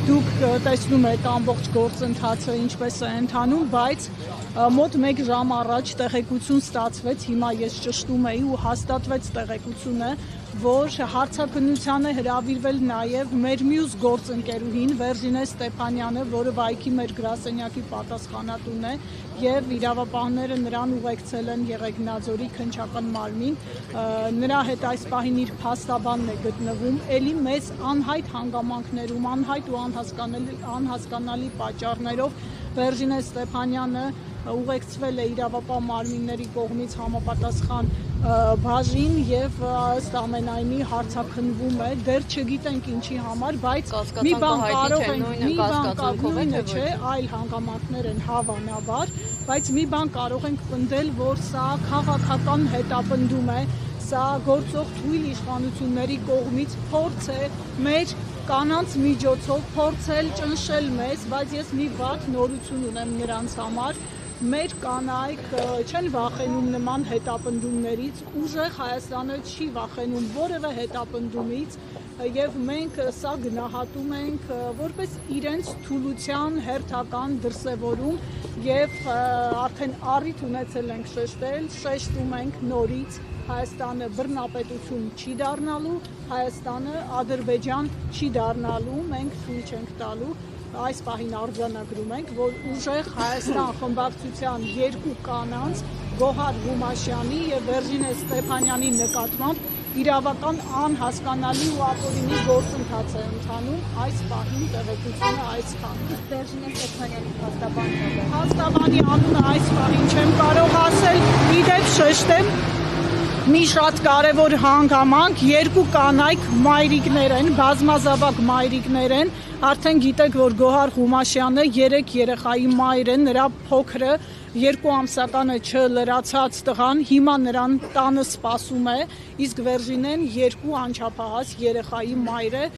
դուք տեսնում եք ամբողջ գործընթացը ինչպես է ընթանում, բայց մոտ 1 ժամ առաջ տեղեկություն ստացվեց, հիմա ես ճշտում էի ու հաստատվեց տեղեկությունը, որ հարցաքննության է հրավիրվել նաև մեր մյուս գործընկերուհին Վերժինե Ստեփանյանը, որը վայքի մեր գրասենյակի պատասխանատուն է, եւ իրավապահները նրան ուղեկցել են Եղեգնաձորի քննչական մարմին, նրա հետ այս պահին իր փաստաբանն է գտնվում, ելի մեծ անհայտ հանգամանքներում, անհայտ ու անհասկանալի պատճառներով Վերժինե Ստեփանյանը ուղեկցվել է իրավապահ մարմինների կողմից համապատասխան բաժին եւ ըստ ամենայնի հարցաքննվում է, դեռ չգիտենք ինչի համար, բայց մի բան կարող ենք նույնը չէ, այլ հանգամանքներ են հավանաբար, բայց մի բան կարող ենք պնդել, որ սա քաղաքական հետապնդում է, սա գործող թույլ իշխանությունների կողմից փորձ է մեր կանանց միջոցով փորձել ճնշել մեզ, բայց ես մի վատ նորություն ունեմ նրանց համար, մեր կանայք չեն վախենում նման հետապնդումներից, ուժեղ Հայաստանը չի վախենում որևէ հետապնդումից եւ մենք սա գնահատում ենք որպես իրենց թուլության հերթական դրսևորում եւ արդեն առիթ ունեցել ենք շեշտում ենք նորից Հայաստանը բռնապետություն չի դառնալու, Հայաստանը Ադրբեջան չի դառնալու, մենք թույլ չենք տալու այս պահին արձանագրում ենք, որ ուժեղ Հայաստան խմբակցության երկու կանանց Գոհար Հումաշյանի եւ Վերժինե Ստեփանյանի նկատմամբ իրավական անհասկանալի ու ապօրինի գործընթաց է ընթանում այս պահին տեղեկությունը այսքան է։ Վերժինե Ստեփանյանի փաստաբանը Փաստաբանի անունը այս պահին չեմ կարող ասել, իդեպ շեշտեմ մի շատ կարևոր հանգամանք, երկու կանայք մայրիկներ են, բազմազավակ մայրիկներ են, արդեն գիտեք, որ Գոհար Հումաշյանը 3 երեխայի մայր է, նրա փոքրը 2 ամսականը չլրացած տղան, հիմա նրան տանը սպասում է, իսկ Վերժինեն 2 անչափահաս երեխայի մայր է։